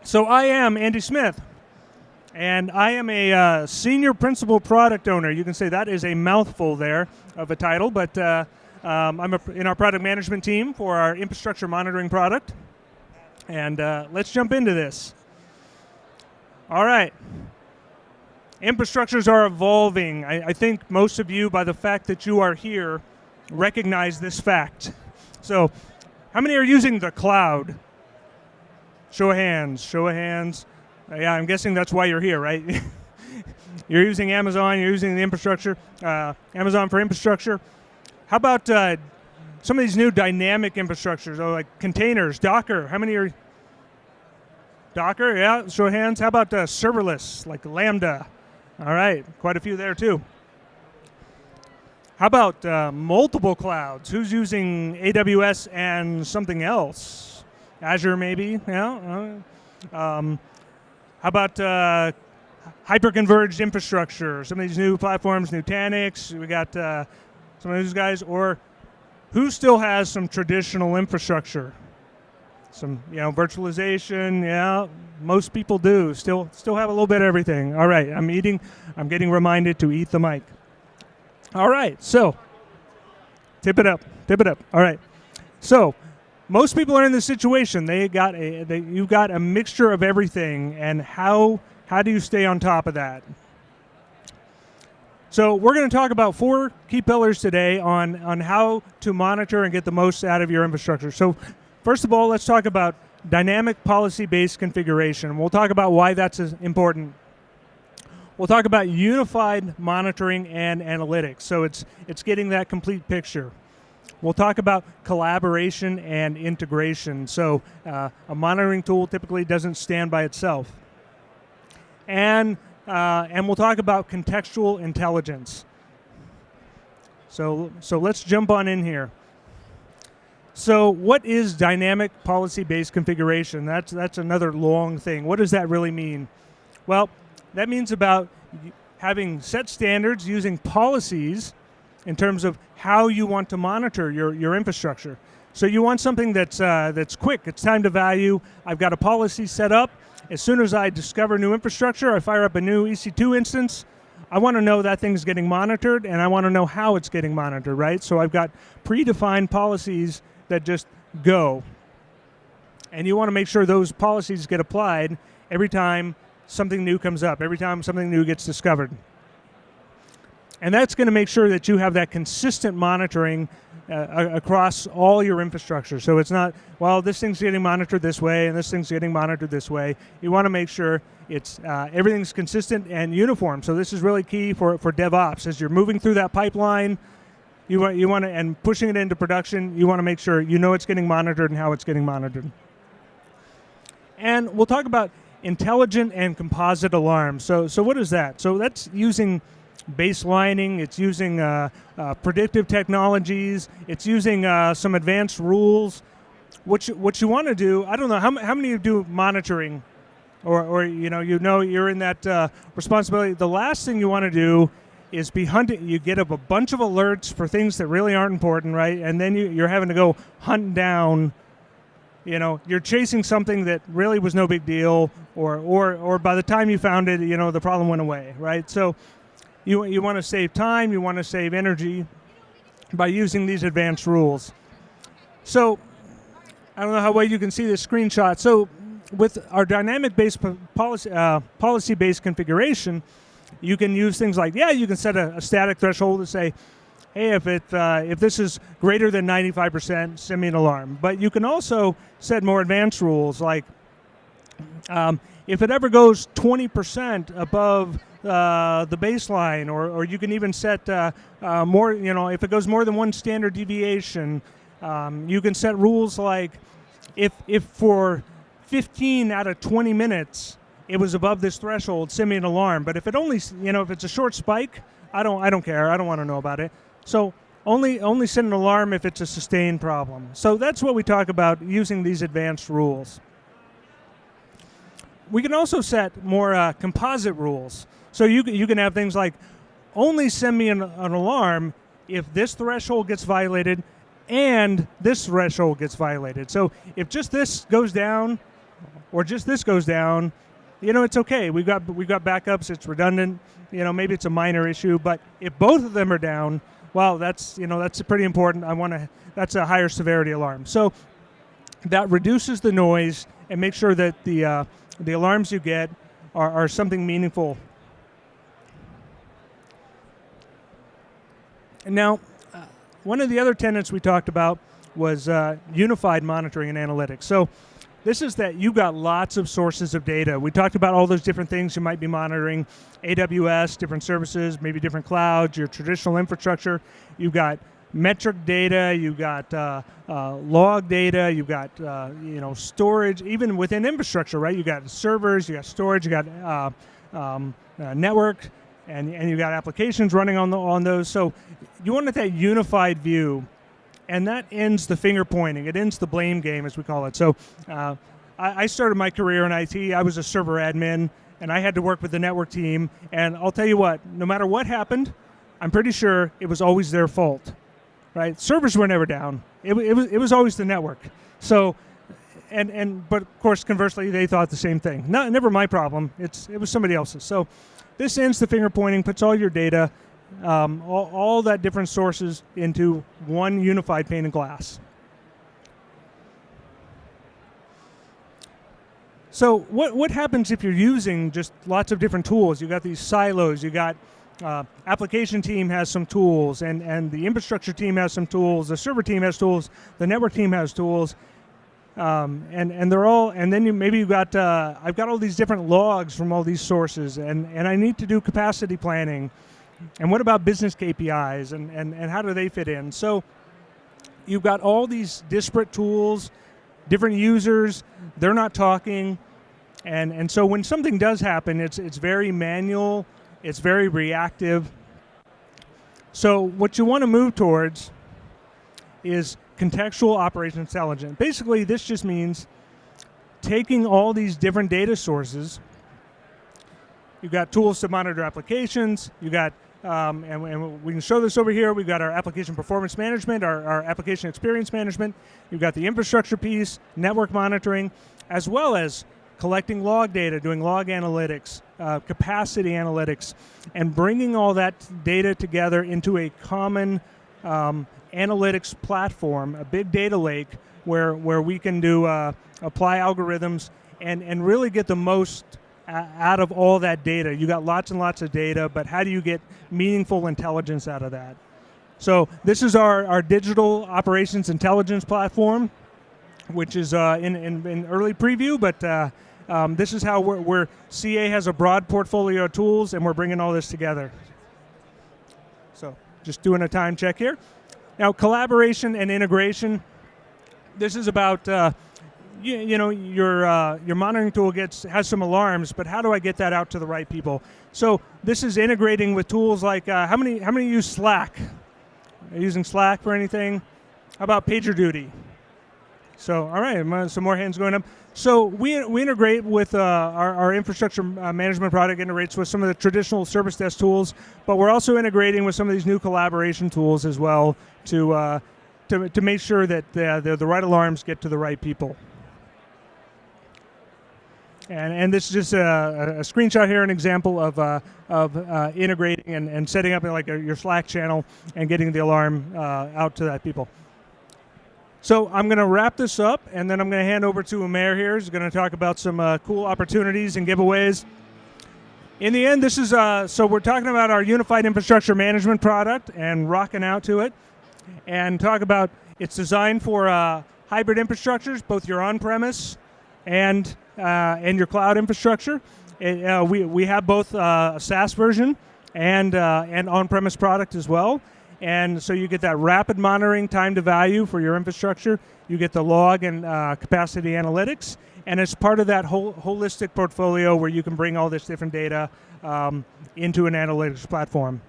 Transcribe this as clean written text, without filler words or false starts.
So I am Andy Smith, and I am a senior principal product owner. You can say that is a mouthful there of a title, but I'm in our product management team for our infrastructure monitoring product. And let's jump into this. All right. Infrastructures are evolving. I think most of you, by the fact that you are here, recognize this fact. So how many are using the cloud? Show of hands, show of hands. Yeah, I'm guessing that's why you're here, right? You're using Amazon, you're using the infrastructure, Amazon for infrastructure. How about some of these new dynamic infrastructures, like containers, Docker? How many are? Docker, yeah, show of hands. How about serverless, like Lambda? All right, quite a few there too. How about multiple clouds? Who's using AWS and something else? Azure, maybe, yeah. How about hyper-converged infrastructure? Some of these new platforms, Nutanix, we got some of those guys. Or who still has some traditional infrastructure? Some, virtualization, yeah. Most people do. Still have a little bit of everything. All right, I'm getting reminded to eat the mic. All right, so tip it up. All right, so most people are in this situation. You've got a mixture of everything, and how do you stay on top of that? So we're going to talk about 4 key pillars today on how to monitor and get the most out of your infrastructure. So first of all, let's talk about dynamic policy-based configuration. We'll talk about why that's important. We'll talk about unified monitoring and analytics. So it's getting that complete picture. We'll talk about collaboration and integration. So a monitoring tool typically doesn't stand by itself. And we'll talk about contextual intelligence. So let's jump on in here. So what is dynamic policy-based configuration? That's another long thing. What does that really mean? Well, that means about having set standards using policies in terms of how you want to monitor your infrastructure. So you want something that's quick. It's time to value. I've got a policy set up. As soon as I discover new infrastructure, I fire up a new EC2 instance. I want to know that thing's getting monitored, and I want to know how it's getting monitored, right? So I've got predefined policies that just go. And you want to make sure those policies get applied every time something new comes up, every time something new gets discovered. And that's going to make sure that you have that consistent monitoring across all your infrastructure. So it's not, well, this thing's getting monitored this way and this thing's getting monitored this way. You want to make sure it's everything's consistent and uniform. So this is really key for DevOps. As you're moving through that pipeline, you want to, and pushing it into production, you want to make sure you know it's getting monitored and how it's getting monitored. And we'll talk about intelligent and composite alarms. So what is that? So that's using baselining, it's using predictive technologies, it's using some advanced rules. What you want to do, I don't know, how many of you do monitoring? Or you're in that responsibility. The last thing you want to do is be hunting. You get up a bunch of alerts for things that really aren't important, right? And then you're having to go hunt down. You're chasing something that really was no big deal, or by the time you found it, the problem went away, right? So you want to save time, you want to save energy by using these advanced rules. So I don't know how well you can see this screenshot. So with our dynamic-based policy-based configuration, you can use things like, you can set a static threshold to say, hey, if this is greater than 95%, send me an alarm. But you can also set more advanced rules, like if it ever goes 20% above the baseline, or you can even set more, if it goes more than one standard deviation, you can set rules like if for 15 out of 20 minutes it was above this threshold, send me an alarm. But if it only, if it's a short spike, I don't care. I don't want to know about it. So only send an alarm if it's a sustained problem. So that's what we talk about using these advanced rules. We can also set more composite rules. So you can have things like only send me an alarm if this threshold gets violated and this threshold gets violated. So if just this goes down, or just this goes down, it's okay. We've got backups. It's redundant. Maybe it's a minor issue, but if both of them are down, well, that's pretty important. That's a higher severity alarm. So that reduces the noise and makes sure that the alarms you get are something meaningful. And now, one of the other tenets we talked about was unified monitoring and analytics. So this is that you've got lots of sources of data. We talked about all those different things you might be monitoring, AWS, different services, maybe different clouds, your traditional infrastructure. You've got metric data, you've got log data, you've got storage, even within infrastructure, right? You've got servers, you got storage, you got network, and you've got applications running on those. So you want that unified view. And that ends the finger pointing. It ends the blame game, as we call it. So I started my career in IT. I was a server admin, and I had to work with the network team. And I'll tell you what, no matter what happened, I'm pretty sure it was always their fault, right? Servers were never down. It was always the network. So, but of course, conversely, they thought the same thing. Never my problem. It was somebody else's. So this ends the finger pointing, puts all your data, all that different sources into one unified pane of glass. So what happens if you're using just lots of different tools? You got these silos. You got application team has some tools, and the infrastructure team has some tools. The server team has tools. The network team has tools. And they're all, and then maybe you've got I've got all these different logs from all these sources, and I need to do capacity planning. And what about business KPIs, and how do they fit in? So you've got all these disparate tools, different users, they're not talking, and so when something does happen, it's very manual, it's very reactive. So what you want to move towards is contextual operations intelligence. Basically, this just means taking all these different data sources. You've got tools to monitor applications. You've got, and we can show this over here. We've got our application performance management, our application experience management. You've got the infrastructure piece, network monitoring, as well as collecting log data, doing log analytics, capacity analytics, and bringing all that data together into a common analytics platform, a big data lake, where we can do apply algorithms and really get the most out of all that data. You got lots and lots of data, but how do you get meaningful intelligence out of that? So this is our digital operations intelligence platform, which is in early preview, but this is how we're CA has a broad portfolio of tools, and we're bringing all this together. So just doing a time check here. Now, collaboration and integration. This is about your monitoring tool has some alarms, but how do I get that out to the right people? So this is integrating with tools like how many use Slack? Are you using Slack for anything? How about PagerDuty? So all right, some more hands going up. So we integrate with our infrastructure management product integrates with some of the traditional service desk tools, but we're also integrating with some of these new collaboration tools as well to make sure that the right alarms get to the right people. And this is just a screenshot here, an example of integrating and setting up like your Slack channel and getting the alarm out to that people. So I'm going to wrap this up, and then I'm going to hand over to Umair here, who's going to talk about some cool opportunities and giveaways. In the end, this is so we're talking about our unified infrastructure management product and rocking out to it, and talk about it's designed for hybrid infrastructures, both your on-premise and your cloud infrastructure. We have both a SaaS version and on-premise product as well. And so you get that rapid monitoring, time to value for your infrastructure. You get the log and capacity analytics. And it's part of that holistic portfolio where you can bring all this different data into an analytics platform.